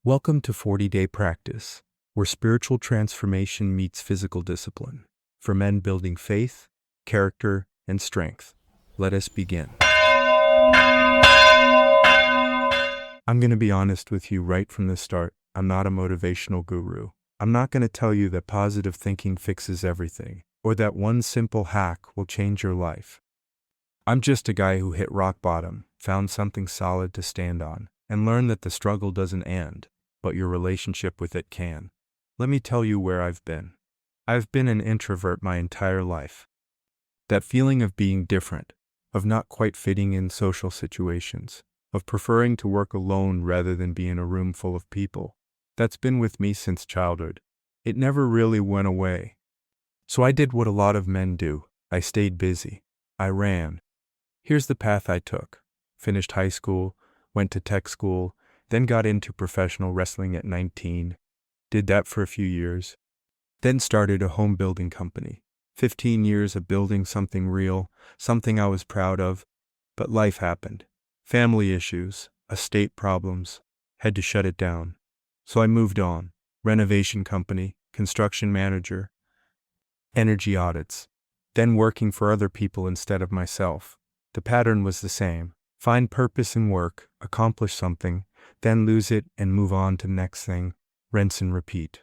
Welcome to 40-Day Practice, where spiritual transformation meets physical discipline, for men building faith, character, and strength. Let us begin. I'm going to be honest with you right from the start. I'm not a motivational guru. I'm not going to tell you that positive thinking fixes everything, or that one simple hack will change your life. I'm just a guy who hit rock bottom, found something solid to stand on, and learned that the struggle doesn't end, but your relationship with it can. Let me tell you where I've been. I've been an introvert my entire life. That feeling of being different, of not quite fitting in social situations, of preferring to work alone rather than be in a room full of people, that's been with me since childhood. It never really went away. So I did what a lot of men do. I stayed busy. I ran. Here's the path I took. Finished high school, went to tech school, then got into professional wrestling at 19. Did that for a few years. Then started a home building company. 15 years of building something real, something I was proud of. But life happened. Family issues, estate problems. Had to shut it down. So I moved on. Renovation company, construction manager, energy audits. Then working for other people instead of myself. The pattern was the same. Find purpose in work, accomplish something, then lose it and move on to the next thing, rinse and repeat.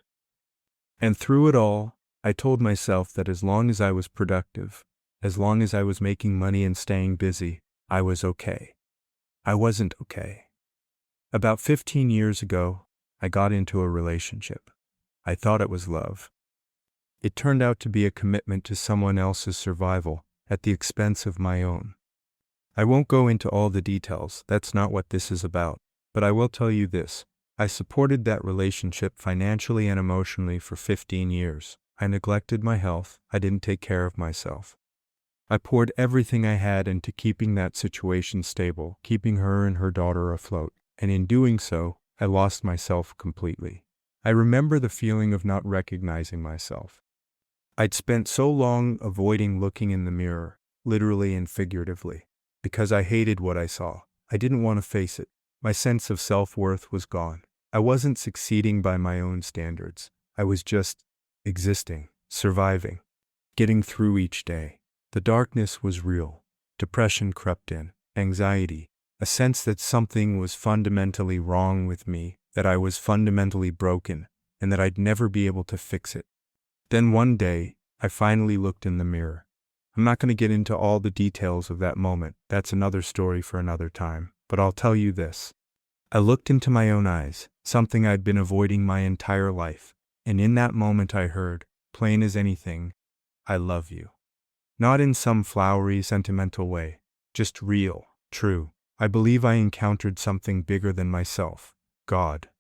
And through it all, I told myself that as long as I was productive, as long as I was making money and staying busy, I was okay. I wasn't okay. About 15 years ago, I got into a relationship. I thought it was love. It turned out to be a commitment to someone else's survival at the expense of my own. I won't go into all the details, that's not what this is about, but I will tell you this. I supported that relationship financially and emotionally for 15 years. I neglected my health, I didn't take care of myself. I poured everything I had into keeping that situation stable, keeping her and her daughter afloat, and in doing so, I lost myself completely. I remember the feeling of not recognizing myself. I'd spent so long avoiding looking in the mirror, literally and figuratively, because I hated what I saw. I didn't want to face it. My sense of self-worth was gone. I wasn't succeeding by my own standards. I was just existing, surviving, getting through each day. The darkness was real. Depression crept in, anxiety, a sense that something was fundamentally wrong with me, that I was fundamentally broken, and that I'd never be able to fix it. Then one day, I finally looked in the mirror. I'm not going to get into all the details of that moment. That's another story for another time. But I'll tell you this. I looked into my own eyes, something I'd been avoiding my entire life, and in that moment I heard, plain as anything, I love you. Not in some flowery, sentimental way, just real, true. I believe I encountered something bigger than myself. God.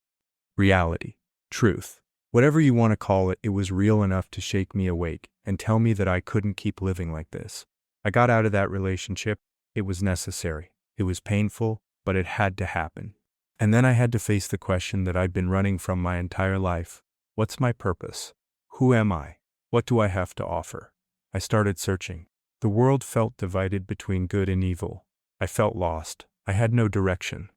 Reality. Truth. Whatever you want to call it, it was real enough to shake me awake and tell me that I couldn't keep living like this. I got out of that relationship. It was necessary. It was painful, but it had to happen. And then I had to face the question that I'd been running from my entire life. What's my purpose? Who am I? What do I have to offer? I started searching. The world felt divided between good and evil. I felt lost. I had no direction.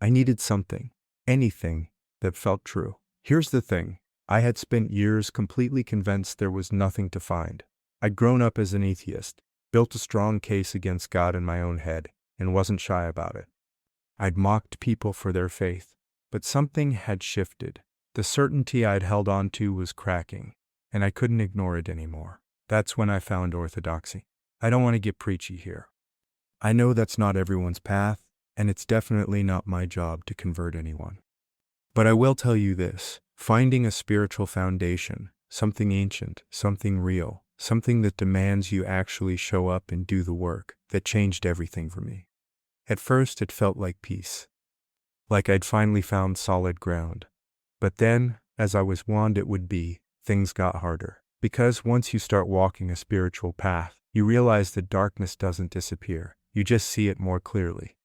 I needed something, anything, that felt true. Here's the thing. I had spent years completely convinced there was nothing to find. I'd grown up as an atheist, built a strong case against God in my own head, and wasn't shy about it. I'd mocked people for their faith, but something had shifted. The certainty I'd held on to was cracking, and I couldn't ignore it anymore. That's when I found orthodoxy. I don't want to get preachy here. I know that's not everyone's path, and it's definitely not my job to convert anyone. But I will tell you this, finding a spiritual foundation, something ancient, something real, something that demands you actually show up and do the work, that changed everything for me. At first it felt like peace, like I'd finally found solid ground. But then, as I was warned it would be, things got harder. Because once you start walking a spiritual path, you realize that darkness doesn't disappear, you just see it more clearly.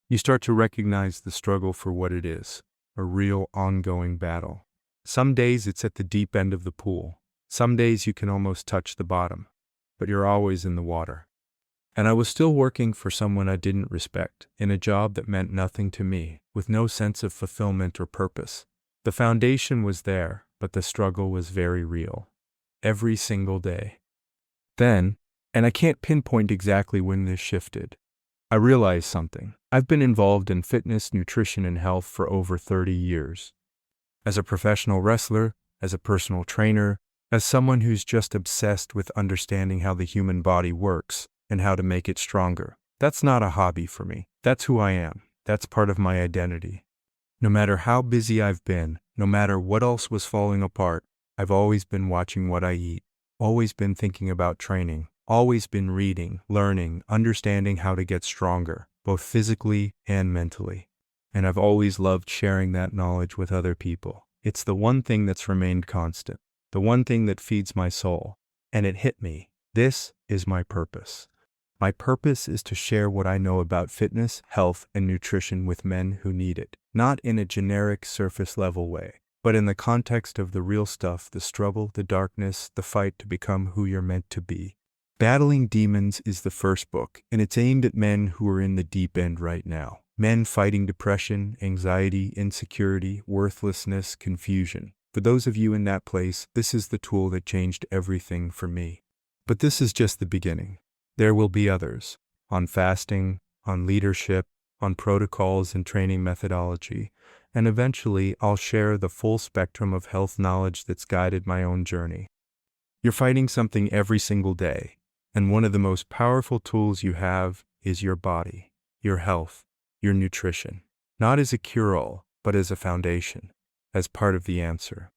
You start to recognize the struggle for what it is, a real ongoing battle. Some days it's at the deep end of the pool. Some days you can almost touch the bottom, but you're always in the water. And I was still working for someone I didn't respect, in a job that meant nothing to me, with no sense of fulfillment or purpose. The foundation was there, but the struggle was very real. Every single day. Then, and I can't pinpoint exactly when this shifted, I realized something. I've been involved in fitness, nutrition, and health for over 30 years. As a professional wrestler, as a personal trainer, as someone who's just obsessed with understanding how the human body works and how to make it stronger. That's not a hobby for me. That's who I am. That's part of my identity. No matter how busy I've been, no matter what else was falling apart, I've always been watching what I eat, always been thinking about training, always been reading, learning, understanding how to get stronger, both physically and mentally. And I've always loved sharing that knowledge with other people. It's the one thing that's remained constant, the one thing that feeds my soul. And it hit me. This is my purpose. My purpose is to share what I know about fitness, health, and nutrition with men who need it, not in a generic surface-level way, but in the context of the real stuff, the struggle, the darkness, the fight to become who you're meant to be. Battling Demons is the first book, and it's aimed at men who are in the deep end right now. Men fighting depression, anxiety, insecurity, worthlessness, confusion. For those of you in that place, this is the tool that changed everything for me. But this is just the beginning. There will be others, on fasting, on leadership, on protocols and training methodology, and eventually I'll share the full spectrum of health knowledge that's guided my own journey. You're fighting something every single day, and one of the most powerful tools you have is your body, your health, your nutrition, not as a cure-all, but as a foundation, as part of the answer.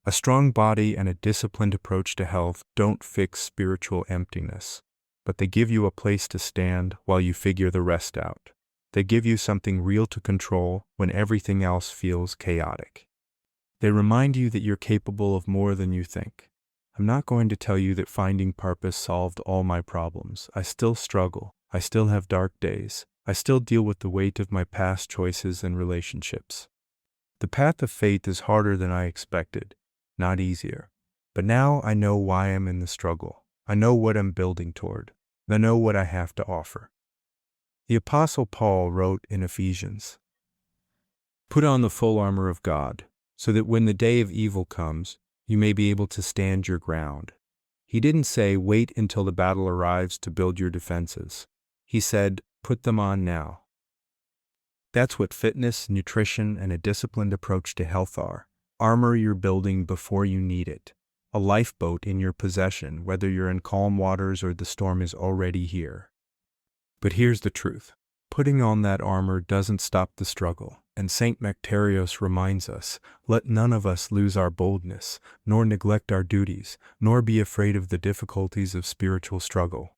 A strong body and a disciplined approach to health don't fix spiritual emptiness, but they give you a place to stand while you figure the rest out. They give you something real to control when everything else feels chaotic. They remind you that you're capable of more than you think. I'm not going to tell you that finding purpose solved all my problems. I still struggle. I still have dark days. I still deal with the weight of my past choices and relationships. The path of faith is harder than I expected, not easier. But now I know why I'm in the struggle. I know what I'm building toward. I know what I have to offer. The Apostle Paul wrote in Ephesians, "Put on the full armor of God, so that when the day of evil comes, you may be able to stand your ground." He didn't say, wait until the battle arrives to build your defenses. He said, put them on now. That's what fitness, nutrition, and a disciplined approach to health are. Armor you're building before you need it. A lifeboat in your possession, whether you're in calm waters or the storm is already here. But here's the truth. Putting on that armor doesn't stop the struggle. And St. Macarius reminds us, let none of us lose our boldness, nor neglect our duties, nor be afraid of the difficulties of spiritual struggle.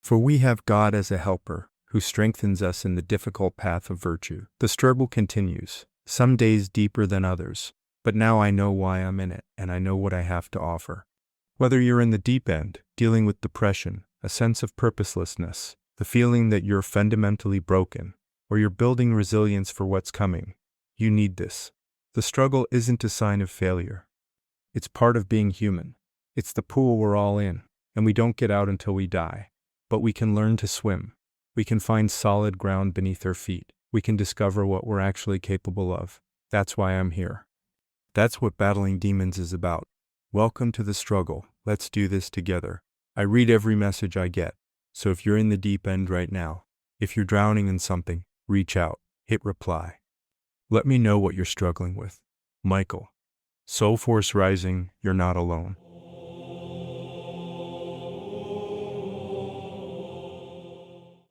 For we have God as a helper, who strengthens us in the difficult path of virtue. The struggle continues, some days deeper than others, but now I know why I'm in it, and I know what I have to offer. Whether you're in the deep end, dealing with depression, a sense of purposelessness, the feeling that you're fundamentally broken, or you're building resilience for what's coming, you need this. The struggle isn't a sign of failure. It's part of being human. It's the pool we're all in, and we don't get out until we die. But we can learn to swim. We can find solid ground beneath our feet. We can discover what we're actually capable of. That's why I'm here. That's what Battling Demons is about. Welcome to the struggle. Let's do this together. I read every message I get. So if you're in the deep end right now, if you're drowning in something, reach out, hit reply. Let me know what you're struggling with. Michael. Soul Force Rising, you're not alone.